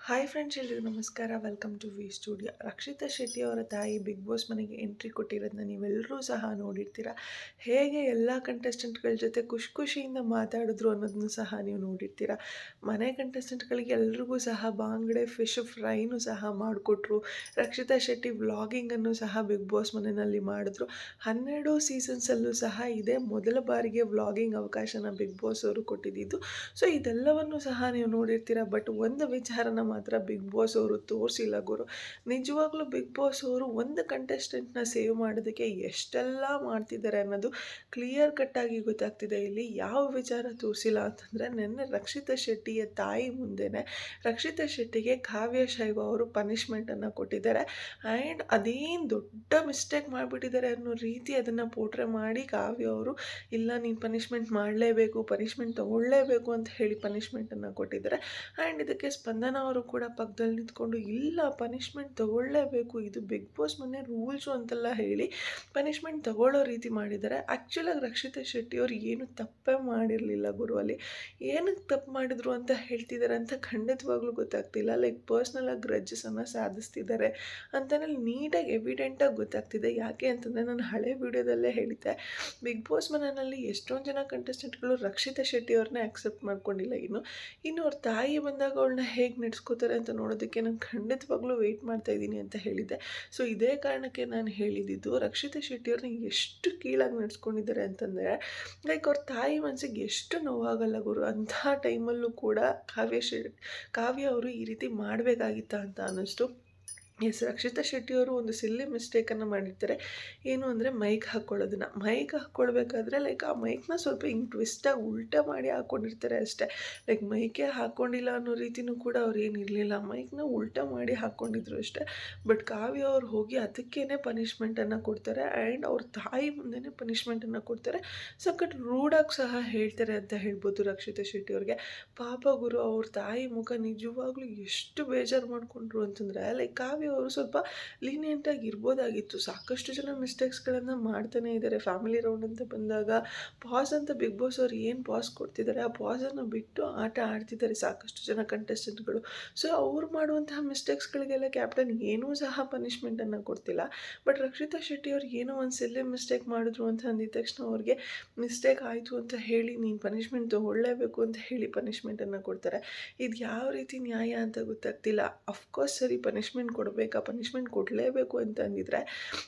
Hi friends, ಎಲ್ರಿಗೂ ನಮಸ್ಕಾರ. Welcome to V studio. Rakshitha Shetty ಅವರ ತಾಯಿ ಬಿಗ್ ಬಾಸ್ ಮನೆಗೆ ಎಂಟ್ರಿ ಕೊಟ್ಟಿರೋದನ್ನ ನೀವೆಲ್ಲರೂ ಸಹ ನೋಡಿರ್ತೀರ. ಹೇಗೆ ಎಲ್ಲ ಕಂಟೆಸ್ಟೆಂಟ್ಗಳ ಜೊತೆ ಖುಷಿಯಿಂದ ಮಾತಾಡಿದ್ರು ಅನ್ನೋದನ್ನು ಸಹ ನೀವು ನೋಡಿರ್ತೀರ. ಮನೆ ಕಂಟೆಸ್ಟೆಂಟ್ಗಳಿಗೆ ಎಲ್ರಿಗೂ ಸಹ ಬಾಂಗ್ಡೆ ಫಿಶ್ ಫ್ರೈನೂ ಸಹ ಮಾಡಿಕೊಟ್ರು. ರಕ್ಷಿತಾ ಶೆಟ್ಟಿ ವ್ಲಾಗಿಂಗನ್ನು ಸಹ ಬಿಗ್ ಬಾಸ್ ಮನೆಯಲ್ಲಿ ಮಾಡಿದ್ರು. 12 ಸೀಸನ್ಸಲ್ಲೂ ಸಹ ಇದೇ ಮೊದಲ ಬಾರಿಗೆ ವ್ಲಾಗಿಂಗ್ ಅವಕಾಶನ ಬಿಗ್ ಬಾಸ್ ಅವರು ಕೊಟ್ಟಿದ್ದು. ಸೊ ಇದೆಲ್ಲವನ್ನು ಸಹ ನೀವು ನೋಡಿರ್ತೀರ. ಬಟ್ ಒಂದು ವಿಚಾರನ ಮಾತ್ರ ಬಿಗ್ ಬಾಸ್ ಅವರು ತೋರಿಸಿಲ್ಲ ಗುರು. ನಿಜವಾಗ್ಲೂ ಬಿಗ್ ಬಾಸ್ ಅವರು ಒಂದು ಕಂಟೆಸ್ಟೆಂಟ್ನ ಸೇವ್ ಮಾಡೋದಕ್ಕೆ ಎಷ್ಟೆಲ್ಲ ಮಾಡ್ತಿದ್ದಾರೆ ಅನ್ನೋದು ಕ್ಲಿಯರ್ ಕಟ್ಟಾಗಿ ಗೊತ್ತಾಗ್ತಿದೆ. ಇಲ್ಲಿ ಯಾವ ವಿಚಾರ ತೋರಿಸಿಲ್ಲ ಅಂತಂದರೆ, ನಿನ್ನೆ ರಕ್ಷಿತಾ ಶೆಟ್ಟಿಯ ತಾಯಿ ಮುಂದೆನೇ ರಕ್ಷಿತಾ ಶೆಟ್ಟಿಗೆ ಕಾವ್ಯ ಶೈವ ಅವರು ಪನಿಷ್ಮೆಂಟನ್ನು ಕೊಟ್ಟಿದ್ದಾರೆ. ಆ್ಯಂಡ್ ಅದೇನು ದೊಡ್ಡ ಮಿಸ್ಟೇಕ್ ಮಾಡಿಬಿಟ್ಟಿದ್ದಾರೆ ಅನ್ನೋ ರೀತಿ ಅದನ್ನು ಪೋಟ್ರೆ ಮಾಡಿ ಕಾವ್ಯ ಅವರು ಇಲ್ಲ ನೀನು ಪನಿಷ್ಮೆಂಟ್ ಮಾಡಲೇಬೇಕು, ಪನಿಷ್ಮೆಂಟ್ ತೊಗೊಳ್ಳೇಬೇಕು ಅಂತ ಹೇಳಿ ಪನಿಷ್ಮೆಂಟನ್ನು ಕೊಟ್ಟಿದ್ದಾರೆ. ಆ್ಯಂಡ್ ಇದಕ್ಕೆ ಸ್ಪಂದನ ಅವರು ಕೂಡ ಪಕ್ಕದಲ್ಲಿ ನಿಂತ್ಕೊಂಡು ಇಲ್ಲ ಪನಿಷ್ಮೆಂಟ್ ತೊಗೊಳ್ಳೇಬೇಕು, ಇದು ಬಿಗ್ ಬಾಸ್ ಮನೆ ರೂಲ್ಸು ಅಂತೆಲ್ಲ ಹೇಳಿ ಪನಿಷ್ಮೆಂಟ್ ತೊಗೊಳ್ಳೋ ರೀತಿ ಮಾಡಿದ್ದಾರೆ. ಆ್ಯಕ್ಚುಲಾಗಿ ರಕ್ಷಿತಾ ಶೆಟ್ಟಿಯವರು ಏನು ತಪ್ಪೇ ಮಾಡಿರಲಿಲ್ಲ ಗುರು. ಅಲ್ಲಿ ಏನಕ್ಕೆ ತಪ್ಪು ಮಾಡಿದ್ರು ಅಂತ ಹೇಳ್ತಿದ್ದಾರೆ ಅಂತ ಖಂಡಿತವಾಗ್ಲೂ ಗೊತ್ತಾಗ್ತಿಲ್ಲ. ಲೈಕ್ ಪರ್ಸ್ನಲಾಗಿ ಗ್ರಜ್ಜಸನ್ನು ಸಾಧಿಸ್ತಿದ್ದಾರೆ ಅಂತಲೇ ನೀಟಾಗಿ ಎವಿಡೆಂಟಾಗಿ ಗೊತ್ತಾಗ್ತಿದೆ. ಯಾಕೆ ಅಂತಂದರೆ, ನಾನು ಹಳೆ ವಿಡಿಯೋದಲ್ಲೇ ಹೇಳಿದ್ದೆ, ಬಿಗ್ ಬಾಸ್ ಮನೆಯಲ್ಲಿ ಎಷ್ಟೊಂದು ಜನ ಕಂಟೆಸ್ಟೆಂಟ್ಗಳು ರಕ್ಷಿತಾ ಶೆಟ್ಟಿ ಅವ್ರನ್ನ ಆಕ್ಸೆಪ್ಟ್ ಮಾಡ್ಕೊಂಡಿಲ್ಲ. ಇನ್ನು ಅವ್ರ ತಾಯಿ ಬಂದಾಗ ಅವಳನ್ನ ಹೇಗೆ ನಡೆಸ್ಕೋತಾರೆ ಅಂತ ನೋಡೋದಕ್ಕೆ ನಾನು ಖಂಡಿತವಾಗ್ಲೂ ವೆಯ್ಟ್ ಮಾಡ್ತಾಯಿದ್ದೀನಿ ಅಂತ ಹೇಳಿದ್ದೆ. ಸೊ ಇದೇ ಕಾರಣಕ್ಕೆ ನಾನು ಹೇಳಿದ್ದು, ರಕ್ಷಿತಾ ಶೆಟ್ಟಿಯವ್ರನ್ನ ಎಷ್ಟು ಕೀಳಾಗಿ ನಡೆಸ್ಕೊಂಡಿದ್ದಾರೆ ಅಂತಂದರೆ, ಲೈಕ್ ಅವ್ರ ತಾಯಿ ಮನಸ್ಸಿಗೆ ಎಷ್ಟು ನೋವಾಗಲ್ಲ ಗುರು. ಅಂಥ ಟೈಮಲ್ಲೂ ಕೂಡ ಕಾವ್ಯ ಅವರು ಈ ರೀತಿ ಮಾಡಬೇಕಾಗಿತ್ತ ಅಂತ ಅನ್ನಿಸ್ತು. ರಕ್ಷಿತಾ ಶೆಟ್ಟಿಯವರು ಒಂದು ಸಿಲ್ಲಿ ಮಿಸ್ಟೇಕನ್ನು ಮಾಡಿರ್ತಾರೆ. ಏನು ಅಂದರೆ ಮೈಕ್ ಹಾಕ್ಕೊಳ್ಬೇಕಾದ್ರೆ ಲೈಕ್ ಆ ಮೈಕ್ನ ಸ್ವಲ್ಪ ಹಿಂಗೆ ಟ್ವಿಸ್ಟಾಗಿ ಉಲ್ಟಾ ಮಾಡಿ ಹಾಕ್ಕೊಂಡಿರ್ತಾರೆ ಅಷ್ಟೇ. ಲೈಕ್ ಮೈಕೇ ಹಾಕ್ಕೊಂಡಿಲ್ಲ ಅನ್ನೋ ರೀತಿಯೂ ಕೂಡ ಅವ್ರು ಏನಿರಲಿಲ್ಲ, ಮೈಕ್ನ ಉಲ್ಟಾ ಮಾಡಿ ಹಾಕ್ಕೊಂಡಿದ್ರು ಅಷ್ಟೇ. ಬಟ್ ಕಾವ್ಯ ಅವ್ರು ಹೋಗಿ ಅದಕ್ಕೇ ಪನಿಷ್ಮೆಂಟನ್ನು ಕೊಡ್ತಾರೆ. ಆ್ಯಂಡ್ ಅವ್ರ ತಾಯಿ ಮುಂದೆನೇ ಪನಿಷ್ಮೆಂಟನ್ನು ಕೊಡ್ತಾರೆ. ಸಖತ್ ರೂಡಾಗಿ ಸಹ ಹೇಳ್ತಾರೆ ಅಂತ ಹೇಳ್ಬೋದು ರಕ್ಷಿತಾ ಶೆಟ್ಟಿಯವ್ರಿಗೆ. ಪಾಪ ಗುರು, ಅವ್ರ ತಾಯಿ ಮುಖ ನಿಜವಾಗ್ಲೂ ಎಷ್ಟು ಬೇಜಾರು ಮಾಡಿಕೊಂಡ್ರು ಅಂತಂದರೆ, ಲೈಕ್ ಕಾವ್ಯ ಅವರು ಸ್ವಲ್ಪ ಲೀನಿಯೆಂಟಾಗಿ ಇರ್ಬೋದಾಗಿತ್ತು. ಸಾಕಷ್ಟು ಜನ ಮಿಸ್ಟೇಕ್ಸ್ಗಳನ್ನು ಮಾಡ್ತಾನೆ ಇದ್ದಾರೆ. ಫ್ಯಾಮಿಲಿ ರೌಂಡ್ ಅಂತ ಬಂದಾಗ ಪಾಸ್ ಅಂತ ಬಿಗ್ ಬಾಸ್ ಅವ್ರು ಏನು ಪಾಸ್ ಕೊಡ್ತಿದ್ದಾರೆ, ಆ ಪಾಸನ್ನು ಬಿಟ್ಟು ಆಟ ಆಡ್ತಿದ್ದಾರೆ ಸಾಕಷ್ಟು ಜನ ಕಂಟೆಸ್ಟೆಂಟ್ಗಳು. ಸೊ ಅವ್ರು ಮಾಡುವಂತಹ ಮಿಸ್ಟೇಕ್ಸ್ಗಳಿಗೆಲ್ಲ ಕ್ಯಾಪ್ಟನ್ ಏನೂ ಸಹ ಪನಿಷ್ಮೆಂಟನ್ನು ಕೊಡ್ತಿಲ್ಲ. ಬಟ್ ರಕ್ಷಿತಾ ಶೆಟ್ಟಿ ಅವ್ರು ಏನೋ ಒಂದು ಸಿಲ್ಲಿ ಮಿಸ್ಟೇಕ್ ಮಾಡಿದ್ರು ಅಂತ ಅಂದಿದ ತಕ್ಷಣ ಅವ್ರಿಗೆ ಮಿಸ್ಟೇಕ್ ಆಯಿತು ಅಂತ ಹೇಳಿ ನೀನು ಪನಿಷ್ಮೆಂಟ್ ತೊಗೊಳ್ಳೇಬೇಕು ಅಂತ ಹೇಳಿ ಪನಿಷ್ಮೆಂಟನ್ನು ಕೊಡ್ತಾರೆ. ಇದು ಯಾವ ರೀತಿ ನ್ಯಾಯ ಅಂತ ಗೊತ್ತಾಗ್ತಿಲ್ಲ. ಅಫ್ಕೋರ್ಸ್ ಸರಿ, ಪನಿಷ್ಮೆಂಟ್ ಕೊಡಬೇಕಾ, ಪನಿಷ್ಮೆಂಟ್ ಕೊಡಲೇಬೇಕು ಅಂತ ಅಂದಿದ್ರೆ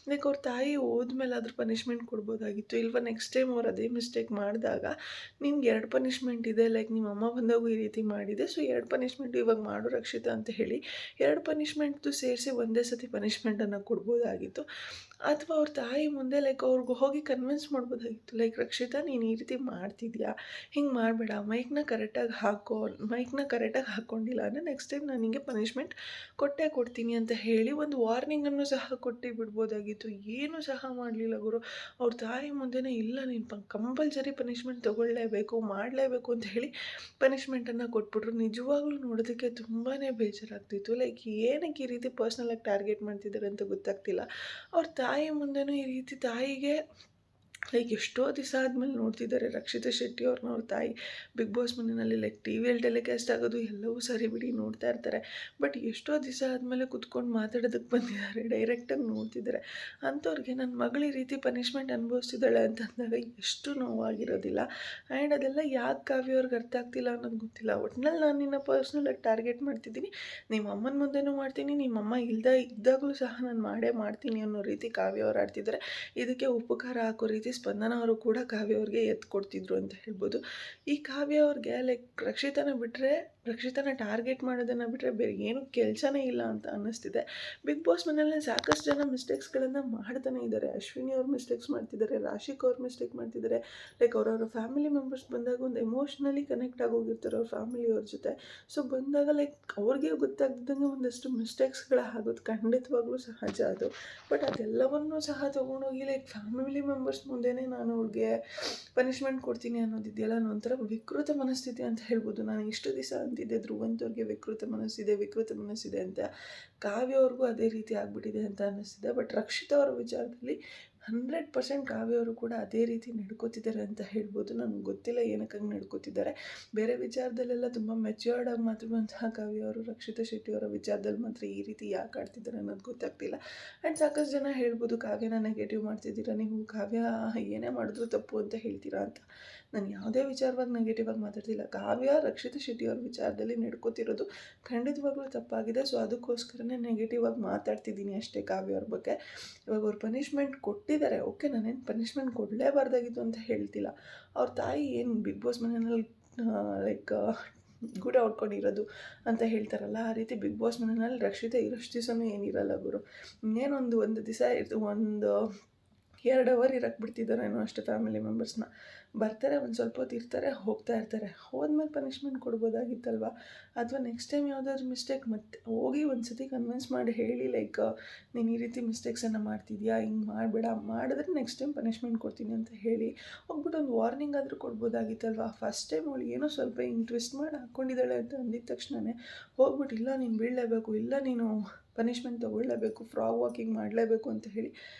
ಲೈಕ್ ಅವ್ರ ತಾಯಿ ಹೋದ್ಮೇಲಾದ್ರೂ ಪನಿಷ್ಮೆಂಟ್ ಕೊಡ್ಬೋದಾಗಿತ್ತು. ಇಲ್ವ ನೆಕ್ಸ್ಟ್ ಟೈಮ್ ಅವ್ರು ಅದೇ ಮಿಸ್ಟೇಕ್ ಮಾಡಿದಾಗ ನಿಮ್ಗೆ 2 ಪನಿಷ್ಮೆಂಟ್ ಇದೆ, ಲೈಕ್ ನಿಮ್ಮ ಅಮ್ಮ ಬಂದಾಗೂ ಈ ರೀತಿ ಮಾಡಿದೆ, ಸೊ 2 ಪನಿಷ್ಮೆಂಟ್ ಇವಾಗ ಮಾಡು ರಕ್ಷಿತಾ ಅಂತ ಹೇಳಿ 2 ಪನಿಷ್ಮೆಂಟ್ದು ಸೇರಿಸಿ ಒಂದೇ ಸತಿ ಪನಿಷ್ಮೆಂಟನ್ನು ಕೊಡ್ಬೋದಾಗಿತ್ತು. ಅಥವಾ ಅವ್ರ ತಾಯಿ ಮುಂದೆ ಲೈಕ್ ಅವ್ರಿಗೆ ಹೋಗಿ ಕನ್ವಿನ್ಸ್ ಮಾಡ್ಬೋದಾಗಿತ್ತು, ಲೈಕ್ ರಕ್ಷಿತಾ ನೀನು ಈ ರೀತಿ ಮಾಡ್ತಿದ್ಯಾ, ಹಿಂಗೆ ಮಾಡಬೇಡ, ಮೈಕ್ನ ಕರೆಕ್ಟಾಗಿ ಹಾಕ್ಕೊಂಡಿಲ್ಲ ಅಂದರೆ ನೆಕ್ಸ್ಟ್ ಟೈಮ್ ನಾನು ನಿನಗೆ ಪನಿಷ್ಮೆಂಟ್ ಕೊಟ್ಟೇ ಕೊಡ್ತೀನಿ ಅಂತ ಹೇಳಿ ಒಂದು ವಾರ್ನಿಂಗನ್ನು ಸಹ ಕೊಟ್ಟು ಬಿಡ್ಬೋದಾಗಿತ್ತು. ಏನೂ ಸಹ ಮಾಡಲಿಲ್ಲ ಗುರು. ಅವ್ರ ತಾಯಿ ಮುಂದೆನೇ ಇಲ್ಲ ನೀನು ಕಂಪಲ್ಸರಿ ಪನಿಷ್ಮೆಂಟ್ ತೊಗೊಳ್ಳೇಬೇಕು, ಮಾಡಲೇಬೇಕು ಅಂತ ಹೇಳಿ ಪನಿಷ್ಮೆಂಟನ್ನು ಕೊಟ್ಬಿಟ್ರು. ನಿಜವಾಗ್ಲೂ ನೋಡೋದಕ್ಕೆ ತುಂಬಾ ಬೇಜಾರಾಗ್ತಿತ್ತು. ಲೈಕ್ ಏನಕ್ಕೆ ಈ ರೀತಿ ಪರ್ಸ್ನಲಾಗಿ ಟಾರ್ಗೆಟ್ ಮಾಡ್ತಿದ್ದಾರೆ ಅಂತ ಗೊತ್ತಾಗ್ತಿಲ್ಲ. ಅವ್ರ ತಾಯಿ ಮುಂದೆನೂ ಈ ರೀತಿ ತಾಯಿಗೆ ಲೈಕ್ ಎಷ್ಟೋ ದಿವಸ ಆದಮೇಲೆ ನೋಡ್ತಿದ್ದಾರೆ ರಕ್ಷಿತಾ ಶೆಟ್ಟಿ ಅವ್ರನ್ನ ಅವ್ರ ತಾಯಿ ಬಿಗ್ ಬಾಸ್ ಮನೆಯಲ್ಲಿ. ಲೈಕ್ ಟಿ ವಿಯಲ್ಲಿ ಟೆಲಿಕಾಸ್ಟ್ ಆಗೋದು ಎಲ್ಲವೂ ಸರಿ ಬಿಡಿ, ನೋಡ್ತಾ ಇರ್ತಾರೆ. ಬಟ್ ಎಷ್ಟೋ ದಿವಸ ಆದಮೇಲೆ ಕುತ್ಕೊಂಡು ಮಾತಾಡೋದಕ್ಕೆ ಬಂದಿದ್ದಾರೆ, ಡೈರೆಕ್ಟಾಗಿ ನೋಡ್ತಿದ್ದಾರೆ. ಅಂಥವ್ರಿಗೆ ನನ್ನ ಮಗಳು ಈ ರೀತಿ ಪನಿಷ್ಮೆಂಟ್ ಅನುಭವಿಸ್ತಿದ್ದಾಳೆ ಅಂತಂದಾಗ ಎಷ್ಟು ನೋವಾಗಿರೋದಿಲ್ಲ. ಆ್ಯಂಡ್ ಅದೆಲ್ಲ ಯಾಕೆ ಕಾವ್ಯ ಅವ್ರಿಗೆ ಅರ್ಥ ಆಗ್ತಿಲ್ಲ ಅನ್ನೋದು ಗೊತ್ತಿಲ್ಲ. ಒಟ್ನಲ್ಲಿ ನಾನು ನಿನ್ನ ಪರ್ಸ್ನಲಾಗಿ ಟಾರ್ಗೆಟ್ ಮಾಡ್ತಿದ್ದೀನಿ, ನಿಮ್ಮ ಅಮ್ಮನ ಮುಂದೆನೂ ಮಾಡ್ತೀನಿ, ನಿಮ್ಮಮ್ಮ ಇದ್ದಾಗಲೂ ಸಹ ನಾನು ಮಾಡೇ ಮಾಡ್ತೀನಿ ಅನ್ನೋ ರೀತಿ ಕಾವ್ಯ ಅವ್ರು ಆಡ್ತಿದ್ದಾರೆ. ಇದಕ್ಕೆ ಉಪಕಾರ ಹಾಕೋ ರೀತಿ ಸ್ಪಂದನ ಅವರು ಕೂಡ ಕಾವ್ಯ ಅವ್ರಿಗೆ ಎತ್ತು ಕೊಡ್ತಿದ್ರು ಅಂತ ಹೇಳ್ಬೋದು. ಈ ಕಾವ್ಯ ಅವ್ರಿಗೆ ಲೈಕ್ ರಕ್ಷಿತನ ಟಾರ್ಗೆಟ್ ಮಾಡೋದನ್ನು ಬಿಟ್ಟರೆ ಬೇರೆ ಏನೂ ಕೆಲಸನೇ ಇಲ್ಲ ಅಂತ ಅನ್ನಿಸ್ತಿದೆ. ಬಿಗ್ ಬಾಸ್ ಮನೆಯಲ್ಲಿ ಸಾಕಷ್ಟು ಜನ ಮಿಸ್ಟೇಕ್ಸ್ಗಳನ್ನು ಮಾಡ್ತಾನೆ ಇದ್ದಾರೆ. ಅಶ್ವಿನಿ ಅವ್ರು ಮಿಸ್ಟೇಕ್ಸ್ ಮಾಡ್ತಿದ್ದಾರೆ, ರಾಶಿಕ್ ಅವ್ರು ಮಿಸ್ಟೇಕ್ ಮಾಡ್ತಿದ್ದಾರೆ. ಲೈಕ್ ಅವರವರ ಫ್ಯಾಮಿಲಿ ಮೆಂಬರ್ಸ್ ಬಂದಾಗ ಒಂದು ಎಮೋಷ್ನಲಿ ಕನೆಕ್ಟ್ ಆಗೋಗಿರ್ತಾರೆ ಅವ್ರ ಫ್ಯಾಮಿಲಿಯವ್ರ ಜೊತೆ. ಸೊ ಬಂದಾಗ ಲೈಕ್ ಅವ್ರಿಗೆ ಗೊತ್ತಾಗ್ದಂಗೆ ಒಂದಷ್ಟು ಮಿಸ್ಟೇಕ್ಸ್ಗಳಾಗೋದು ಖಂಡಿತವಾಗ್ಲೂ ಸಹಜ ಅದು. ಬಟ್ ಅದೆಲ್ಲವನ್ನೂ ಸಹ ತೊಗೊಂಡೋಗಿ ಲೈಕ್ ಫ್ಯಾಮಿಲಿ ಮೆಂಬರ್ಸ್ ಮುಂದೆನೇ ನಾನು ಅವ್ರಿಗೆ ಪನಿಷ್ಮೆಂಟ್ ಕೊಡ್ತೀನಿ ಅನ್ನೋದಿದೆಯಲ್ಲ, ಒಂಥರ ವಿಕೃತ ಮನಸ್ಥಿತಿ ಅಂತ ಹೇಳ್ಬೋದು. ನಾನು ಇಷ್ಟು ದಿವಸ ಅಂತಿದ್ದೆ ಧ್ರುವಂತವ್ರಿಗೆ ವಿಕೃತ ಮನಸ್ಸಿದೆ ಅಂತ. ಕಾವ್ಯ ಅವ್ರಿಗೂ ಅದೇ ರೀತಿ ಆಗಿಬಿಟ್ಟಿದೆ ಅಂತ ಅನ್ನಿಸ್ತಿದೆ. ಬಟ್ ರಕ್ಷಿತಾ ಅವರ ವಿಚಾರದಲ್ಲಿ 100% ಕಾವ್ಯ ಅವರು ಕೂಡ ಅದೇ ರೀತಿ ನಡ್ಕೋತಿದ್ದಾರೆ ಅಂತ ಹೇಳ್ಬೋದು. ನನಗೆ ಗೊತ್ತಿಲ್ಲ ಏನಕ್ಕೆ ಹಂಗೆ ನಡ್ಕೋತಿದ್ದಾರೆ. ಬೇರೆ ವಿಚಾರದಲ್ಲೆಲ್ಲ ತುಂಬ ಮೆಚ್ಯೂರ್ಡ್ ಆಗಿ ಮಾತಾಡುವಂತಹ ಕಾವ್ಯ ಅವರು ರಕ್ಷಿತಾ ಶೆಟ್ಟಿ ಅವರ ವಿಚಾರದಲ್ಲಿ ಮಾತ್ರ ಈ ರೀತಿ ಯಾಕೆ ಆಡ್ತಿದ್ದಾರೆ ಅನ್ನೋದು ಗೊತ್ತಾಗ್ತಿಲ್ಲ. ಆ್ಯಂಡ್ ಸಾಕಷ್ಟು ಜನ ಹೇಳ್ಬೋದು ಕಾವ್ಯನ ನೆಗೆಟಿವ್ ಮಾಡ್ತಿದ್ದೀರಾ ನೀವು, ಕಾವ್ಯ ಏನೇ ಮಾಡಿದ್ರು ತಪ್ಪು ಅಂತ ಹೇಳ್ತೀರಾ ಅಂತ. ನಾನು ಯಾವುದೇ ವಿಚಾರವಾಗಿ ನೆಗೆಟಿವ್ ಆಗಿ ಮಾತಾಡ್ತಿಲ್ಲ. ಕಾವ್ಯ ರಕ್ಷಿತಾ ಶೆಟ್ಟಿ ಅವ್ರ ವಿಚಾರದಲ್ಲಿ ನಡ್ಕೋತಿರೋದು ಖಂಡಿತವಾಗ್ಲೂ ತಪ್ಪಾಗಿದೆ. ಸೊ ಅದಕ್ಕೋಸ್ಕರನೇ ನೆಗೆಟಿವ್ ಆಗಿ ಮಾತಾಡ್ತಿದ್ದೀನಿ ಅಷ್ಟೇ ಕಾವ್ಯ ಅವ್ರ ಬಗ್ಗೆ. ಇವಾಗ ಅವ್ರು ಪನಿಷ್ಮೆಂಟ್ ಕೊಟ್ಟಿದ್ದಾರೆ, ಓಕೆ, ನಾನೇನು ಪನಿಷ್ಮೆಂಟ್ ಕೊಡಲೇಬಾರ್ದಾಗಿತ್ತು ಅಂತ ಹೇಳ್ತಿಲ್ಲ. ಅವ್ರ ತಾಯಿ ಏನು ಬಿಗ್ ಬಾಸ್ ಮನೆಯಲ್ಲಿ ಲೈಕ್ ಗೂಡ ಹೊಡ್ಕೊಂಡಿರೋದು ಅಂತ ಹೇಳ್ತಾರಲ್ಲ, ಆ ರೀತಿ ಬಿಗ್ ಬಾಸ್ ಮನೆಯಲ್ಲಿ ರಕ್ಷಿತಾ ಇರೋಷ್ಟು ದಿವಸನೂ ಏನಿರಲ್ಲ ಗುರು. ಇನ್ನೇನೊಂದು ಒಂದು ದಿವಸ ಒಂದು 2 ಅವರ್ ಇರಕ್ಕೆ ಬಿಡ್ತಿದ್ದಾರೇನೋ ಅಷ್ಟೇ ಫ್ಯಾಮಿಲಿ ಮೆಂಬರ್ಸ್ನ. ಬರ್ತಾರೆ, ಒಂದು ಸ್ವಲ್ಪ ಹೊತ್ತು ಇರ್ತಾರೆ, ಹೋಗ್ತಾ ಇರ್ತಾರೆ. ಹೋದ್ಮೇಲೆ ಪನಿಷ್ಮೆಂಟ್ ಕೊಡ್ಬೋದಾಗಿತ್ತಲ್ವ. ಅಥವಾ ನೆಕ್ಸ್ಟ್ ಟೈಮ್ ಯಾವುದಾದ್ರು ಮಿಸ್ಟೇಕ್ ಮತ್ತೆ ಹೋಗಿ ಒಂದು ಸತಿ ಕನ್ವಿನ್ಸ್ ಮಾಡಿ ಹೇಳಿ, ಲೈಕ್ ನೀನು ಈ ರೀತಿ ಮಿಸ್ಟೇಕ್ಸನ್ನು ಮಾಡ್ತಿದ್ಯಾ, ಹಿಂಗೆ ಮಾಡಬೇಡ, ಮಾಡಿದ್ರೆ ನೆಕ್ಸ್ಟ್ ಟೈಮ್ ಪನಿಷ್ಮೆಂಟ್ ಕೊಡ್ತೀನಿ ಅಂತ ಹೇಳಿ ಹೋಗ್ಬಿಟ್ಟು ಒಂದು ವಾರ್ನಿಂಗ್ ಆದರೂ ಕೊಡ್ಬೋದಾಗಿತ್ತಲ್ವ. ಫಸ್ಟ್ ಟೈಮ್ ಅವಳು ಏನೋ ಸ್ವಲ್ಪ ಹಿಂಗೆ ಟ್ವಿಸ್ಟ್ ಮಾಡಿ ಹಾಕ್ಕೊಂಡಿದ್ದಾಳೆ ಅಂತ ಅಂದಿದ ತಕ್ಷಣವೇ ಹೋಗ್ಬಿಟ್ಟು ಇಲ್ಲ ನೀನು ಬೀಳಲೇಬೇಕು, ಇಲ್ಲ ನೀನು ಪನಿಷ್ಮೆಂಟ್ ತೊಗೊಳ್ಳೇಬೇಕು, ಫ್ರಾಗ್ ವಾಕಿಂಗ್ ಮಾಡಲೇಬೇಕು ಅಂತ ಹೇಳಿ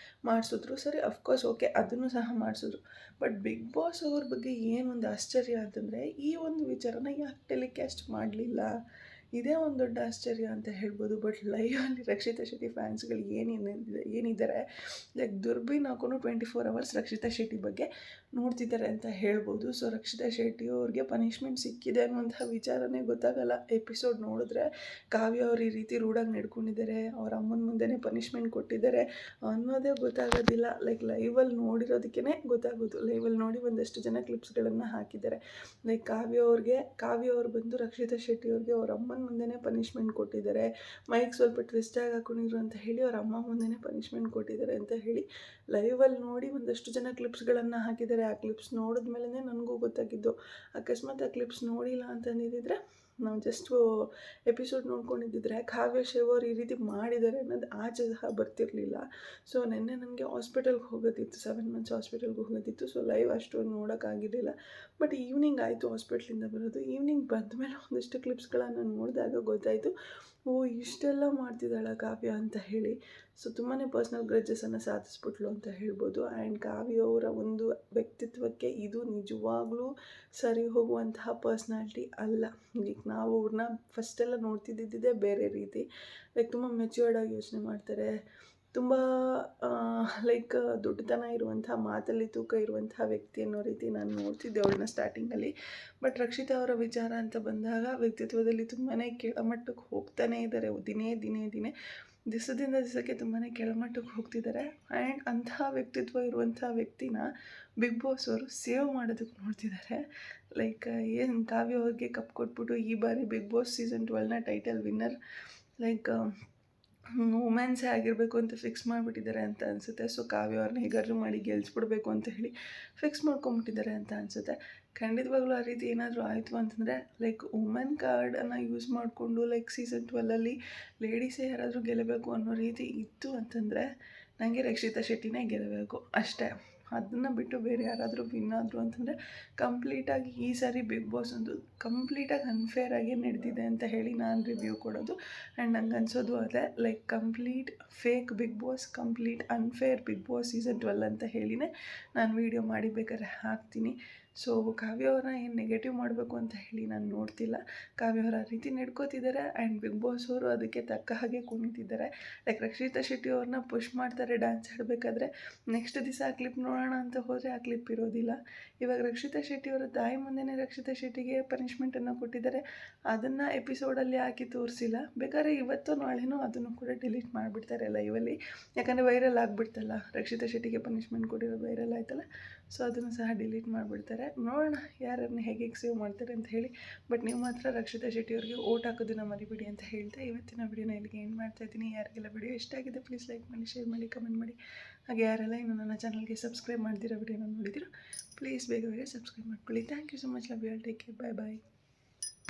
ಮಾಡಿಸಿದ್ರು. ಸರಿ, ಅಫ್ಕೋರ್ಸ್ ಓಕೆ, ಅದನ್ನು ಸಹ ಮಾಡಿಸಿದ್ರು. ಬಟ್ ಬಿಗ್ ಬಾಸ್ ಅವ್ರ ಬಗ್ಗೆ ಏನೊಂದು ಆಶ್ಚರ್ಯ ಅಂತಂದರೆ ಈ ಒಂದು ವಿಚಾರನ ಯಾಕೆ ಟೆಲಿಕಾಸ್ಟ್ ಮಾಡಲಿಲ್ಲ, ಇದೇ ಒಂದು ದೊಡ್ಡ ಆಶ್ಚರ್ಯ ಅಂತ ಹೇಳ್ಬೋದು. ಬಟ್ ಲೈವಲ್ಲಿ ರಕ್ಷಿತಾ ಶೆಟ್ಟಿ ಫ್ಯಾನ್ಸ್ಗಳು ಏನಿದ್ದಾರೆ ಲೈಕ್ ದುರ್ಬೀನ್ ಹಾಕೊಂಡು 24 ಅವರ್ಸ್ ರಕ್ಷಿತಾ ಶೆಟ್ಟಿ ಬಗ್ಗೆ ನೋಡ್ತಿದ್ದಾರೆ ಅಂತ ಹೇಳ್ಬೋದು. ಸೊ ರಕ್ಷಿತಾ ಶೆಟ್ಟಿ ಅವ್ರಿಗೆ ಪನಿಷ್ಮೆಂಟ್ ಸಿಕ್ಕಿದೆ ಅನ್ನುವಂಥ ವಿಚಾರನೇ ಗೊತ್ತಾಗಲ್ಲ. ಎಪಿಸೋಡ್ ನೋಡಿದ್ರೆ ಕಾವ್ಯ ಅವ್ರು ಈ ರೀತಿ ರೂಢಾಗಿ ನಡ್ಕೊಂಡಿದ್ದಾರೆ, ಅವ್ರ ಅಮ್ಮನ ಮುಂದೆನೇ ಪನಿಷ್ಮೆಂಟ್ ಕೊಟ್ಟಿದ್ದಾರೆ ಅನ್ನೋದೇ ಗೊತ್ತಾಗೋದಿಲ್ಲ. ಲೈಕ್ ಲೈವಲ್ಲಿ ನೋಡಿರೋದಕ್ಕೇ ಗೊತ್ತಾಗೋದು. ಲೈವಲ್ಲಿ ನೋಡಿ ಒಂದಷ್ಟು ಜನ ಕ್ಲಿಪ್ಸ್ಗಳನ್ನು ಹಾಕಿದ್ದಾರೆ. ಲೈಕ್ ಕಾವ್ಯ ಅವ್ರು ಬಂದು ರಕ್ಷಿತಾ ಶೆಟ್ಟಿ ಅವ್ರಿಗೆ ಅವ್ರ ಅಮ್ಮನ ಮುಂದೆನೇ ಪನಿಷ್ಮೆಂಟ್ ಕೊಟ್ಟಿದ್ದಾರೆ, ಮೈಕ್ ಸ್ವಲ್ಪ ಟ್ವಿಸ್ಟಾಗಿ ಹಾಕೊಂಡಿದ್ರು ಅಂತ ಹೇಳಿ ಅವ್ರ ಅಮ್ಮ ಮುಂದೆನೇ ಪನಿಷ್ಮೆಂಟ್ ಕೊಟ್ಟಿದ್ದಾರೆ ಅಂತ ಹೇಳಿ ಲೈವಲ್ಲಿ ನೋಡಿ ಒಂದಷ್ಟು ಜನ ಕ್ಲಿಪ್ಸ್ಗಳನ್ನು ಹಾಕಿದ್ದಾರೆ. ಆ ಕ್ಲಿಪ್ಸ್ ನೋಡಿದ್ಮೇಲೆ ನನಗೂ ಗೊತ್ತಾಗಿದ್ದು. ಅಕಸ್ಮಾತ್ ಆ ಕ್ಲಿಪ್ಸ್ ನೋಡಿಲ್ಲ ಅಂತಂದಿದ್ದರೆ, ನಾವು ಜಸ್ಟ್ ಎಪಿಸೋಡ್ ನೋಡ್ಕೊಂಡಿದ್ದಿದ್ರೆ ಕಾವ್ಯ ಶಿವ ಅವ್ರು ಈ ರೀತಿ ಮಾಡಿದ್ದಾರೆ ಅನ್ನೋದು ಆಚೆ ಸಹ ಬರ್ತಿರಲಿಲ್ಲ. ಸೊ ನಿನ್ನೆ ನನಗೆ ಹಾಸ್ಪಿಟಲ್ಗೆ ಹೋಗೋದಿತ್ತು, 7 ಮಂತ್ಸ್ ಹಾಸ್ಪಿಟಲ್ಗೆ ಹೋಗೋದಿತ್ತು. ಸೊ ಲೈವ್ ಅಷ್ಟೊಂದು ನೋಡೋಕ್ಕಾಗಿರಲಿಲ್ಲ. ಬಟ್ ಈವ್ನಿಂಗ್ ಆಯಿತು ಹಾಸ್ಪಿಟ್ಲಿಂದ ಬರೋದು. ಈವ್ನಿಂಗ್ ಬಂದಮೇಲೆ ಒಂದಷ್ಟು ಕ್ಲಿಪ್ಸ್ಗಳನ್ನು ನೋಡಿದಾಗ ಗೊತ್ತಾಯಿತು, ಓ ಇಷ್ಟೆಲ್ಲ ಮಾಡ್ತಿದ್ದಾಳ ಕಾವ್ಯ ಅಂತ ಹೇಳಿ. ಸೊ ತುಂಬಾ ಪರ್ಸ್ನಲ್ ಗ್ರಜ್ಜಸನ್ನು ಸಾಧಿಸ್ಬಿಟ್ಲು ಅಂತ ಹೇಳ್ಬೋದು. ಆ್ಯಂಡ್ ಕಾವ್ಯ ಅವರ ಒಂದು ವ್ಯಕ್ತಿತ್ವಕ್ಕೆ ಇದು ನಿಜವಾಗ್ಲೂ ಸರಿ ಹೋಗುವಂತಹ ಪರ್ಸ್ನಾಲಿಟಿ ಅಲ್ಲ. ಈಗ ನಾವು ಅವ್ರನ್ನ ಫಸ್ಟೆಲ್ಲ ನೋಡ್ತಿದ್ದಿದ್ದೇ ಬೇರೆ ರೀತಿ, ಲೈಕ್ ತುಂಬ ಮೆಚ್ಯೂರ್ಡಾಗಿ ಯೋಚನೆ ಮಾಡ್ತಾರೆ, ತುಂಬ ಲೈಕ್ ದೊಡ್ಡತನ ಇರುವಂಥ, ಮಾತಲ್ಲಿ ತೂಕ ಇರುವಂತಹ ವ್ಯಕ್ತಿ ಅನ್ನೋ ರೀತಿ ನಾನು ನೋಡ್ತಿದ್ದೆ ಅವ್ಳನ್ನ ಸ್ಟಾರ್ಟಿಂಗಲ್ಲಿ. ಬಟ್ ರಕ್ಷಿತಾ ಅವರ ವಿಚಾರ ಅಂತ ಬಂದಾಗ ವ್ಯಕ್ತಿತ್ವದಲ್ಲಿ ತುಂಬಾ ಕೆಳಮಟ್ಟಕ್ಕೆ ಹೋಗ್ತಾನೇ ಇದ್ದಾರೆ. ದಿವಸದಿಂದ ದಿವಸಕ್ಕೆ ತುಂಬಾ ಕೆಳಮಟ್ಟಕ್ಕೆ ಹೋಗ್ತಿದ್ದಾರೆ. ಆ್ಯಂಡ್ ಅಂತಹ ವ್ಯಕ್ತಿತ್ವ ಇರುವಂಥ ವ್ಯಕ್ತಿನ ಬಿಗ್ ಬಾಸ್ ಅವರು ಸೇವ್ ಮಾಡೋದಕ್ಕೆ ನೋಡ್ತಿದ್ದಾರೆ. ಲೈಕ್ ಏನು ಕಾವ್ಯ ಅವ್ರಿಗೆ ಕಪ್ ಕೊಟ್ಬಿಟ್ಟು ಈ ಬಾರಿ ಬಿಗ್ ಬಾಸ್ ಸೀಸನ್ 12ನ ಟೈಟಲ್ ವಿನ್ನರ್ ಲೈಕ್ ವುಮೆನ್ಸೇ ಆಗಿರಬೇಕು ಅಂತ ಫಿಕ್ಸ್ ಮಾಡಿಬಿಟ್ಟಿದ್ದಾರೆ ಅಂತ ಅನಿಸುತ್ತೆ. ಸೊ ಕಾವ್ಯ ಅವ್ರನ್ನ ಹೇಗಾದರೂ ಮಾಡಿ ಗೆಲ್ಲಿಸ್ಬಿಡ್ಬೇಕು ಅಂತ ಹೇಳಿ ಫಿಕ್ಸ್ ಮಾಡ್ಕೊಂಬಿಟ್ಟಿದ್ದಾರೆ ಅಂತ ಅನಿಸುತ್ತೆ. ಖಂಡಿತವಾಗ್ಲೂ ಆ ರೀತಿ ಏನಾದರೂ ಆಯಿತು ಅಂತಂದರೆ ಲೈಕ್ ವುಮೆನ್ ಕಾರ್ಡನ್ನು ಯೂಸ್ ಮಾಡಿಕೊಂಡು ಲೈಕ್ ಸೀಸನ್ 12ಅಲ್ಲಿ ಲೇಡೀಸೇ ಯಾರಾದರೂ ಗೆಲ್ಲಬೇಕು ಅನ್ನೋ ರೀತಿ ಇತ್ತು ಅಂತಂದರೆ ನನಗೆ ರಕ್ಷಿತಾ ಶೆಟ್ಟಿನೇ ಗೆಲ್ಲಬೇಕು ಅಷ್ಟೇ. ಅದನ್ನು ಬಿಟ್ಟು ಬೇರೆ ಯಾರಾದರೂ ವಿನ್ ಆದರು ಅಂತಂದರೆ ಕಂಪ್ಲೀಟಾಗಿ ಈ ಸಾರಿ ಬಿಗ್ ಬಾಸ್ ಒಂದು ಕಂಪ್ಲೀಟಾಗಿ ಅನ್ಫೇರಾಗಿ ನಡೆದಿದೆ ಅಂತ ಹೇಳಿ ನಾನು ರಿವ್ಯೂ ಕೊಡೋದು. ಆ್ಯಂಡ್ ನಂಗೆ ಅನ್ಸೋದು ಅದೇ, like complete fake big boss, complete unfair big boss season 12 ಅಂತ ಹೇಳಿನೇ ನಾನು ವೀಡಿಯೋ ಮಾಡಿ ಬೇಕಾದ್ರೆ ಹಾಕ್ತೀನಿ. ಸೊ ಕಾವ್ಯ ಅವ್ರನ್ನ ಏನು ನೆಗೆಟಿವ್ ಮಾಡಬೇಕು ಅಂತ ಹೇಳಿ ನಾನು ನೋಡ್ತಿಲ್ಲ. ಕಾವ್ಯ ಅವ್ರು ಆ ರೀತಿ ನಡ್ಕೋತಿದ್ದಾರೆ. ಆ್ಯಂಡ್ ಬಿಗ್ ಬಾಸ್ ಅವರು ಅದಕ್ಕೆ ತಕ್ಕ ಹಾಗೆ ಕುಣಿತಿದ್ದಾರೆ. ಲೈಕ್ ರಕ್ಷಿತಾ ಶೆಟ್ಟಿ ಅವ್ರನ್ನ ಪುಷ್ ಮಾಡ್ತಾರೆ ಡ್ಯಾನ್ಸ್ ಆಡಬೇಕಾದ್ರೆ, ನೆಕ್ಸ್ಟ್ ದಿವಸ ಆ ಕ್ಲಿಪ್ ನೋಡೋಣ ಅಂತ ಹೋದರೆ ಆ ಕ್ಲಿಪ್ ಇರೋದಿಲ್ಲ. ಇವಾಗ ರಕ್ಷಿತಾ ಶೆಟ್ಟಿ ಅವರ ತಾಯಿ ಮುಂದೆನೇ ರಕ್ಷಿತಾ ಶೆಟ್ಟಿಗೆ ಪನಿಷ್ಮೆಂಟನ್ನು ಕೊಟ್ಟಿದ್ದಾರೆ. ಅದನ್ನು ಎಪಿಸೋಡಲ್ಲಿ ಹಾಕಿ ತೋರಿಸಿಲ್ಲ. ಬೇಕಾದ್ರೆ ಇವತ್ತು ನಾಳೆನೂ ಅದನ್ನು ಕೂಡ ಡಿಲೀಟ್ ಮಾಡಿಬಿಡ್ತಾರೆ ಲೈವಲ್ಲಿ. ಯಾಕಂದರೆ ವೈರಲ್ ಆಗಿಬಿಡ್ತಲ್ಲ, ರಕ್ಷಿತಾ ಶೆಟ್ಟಿಗೆ ಪನಿಷ್ಮೆಂಟ್ ಕೊಟ್ಟಿರೋದು ವೈರಲ್ ಆಯ್ತಲ್ಲ. ಸೊ ಅದನ್ನು ಸಹ ಡಿಲೀಟ್ ಮಾಡಿಬಿಡ್ತಾರೆ. ನೋಡೋಣ ಯಾರನ್ನು ಹೇಗೆ ಸೇವ್ ಮಾಡ್ತಾರೆ ಅಂತ ಹೇಳಿ. ಬಟ್ ನೀವು ಮಾತ್ರ ರಕ್ಷಿತಾ ಶೆಟ್ಟಿ ಅವ್ರಿಗೆ ಓಟ್ ಹಾಕೋದನ್ನ ಮರಿಬೇಡಿ ಅಂತ ಹೇಳ್ತಾ ಇವತ್ತಿನ ವಿಡಿಯೋನ ಇಲ್ಲಿಗೆ ಏನು ಮಾಡ್ತಾಯಿದ್ದೀನಿ. ಯಾರಿಗೆಲ್ಲ ವಿಡಿಯೋ ಇಷ್ಟ ಆಗಿದೆ ಪ್ಲೀಸ್ ಲೈಕ್ ಮಾಡಿ, ಶೇರ್ ಮಾಡಿ, ಕಮೆಂಟ್ ಮಾಡಿ. ಹಾಗೆ ಯಾರೆಲ್ಲ ಇನ್ನು ನನ್ನ ಚಾನಲ್ಗೆ ಸಬ್ಸ್ಕ್ರೈಬ್ ಮಾಡ್ದಿರೋ ವಿಡಿಯೋನ ನೋಡಿದಿರೋ ಪ್ಲೀಸ್ ಬೇಗ ಸಬ್ಸ್ಕ್ರೈಬ್ ಮಾಡ್ಕೊಳ್ಳಿ. Thank you so much. Love you all. Take care. Bye bye.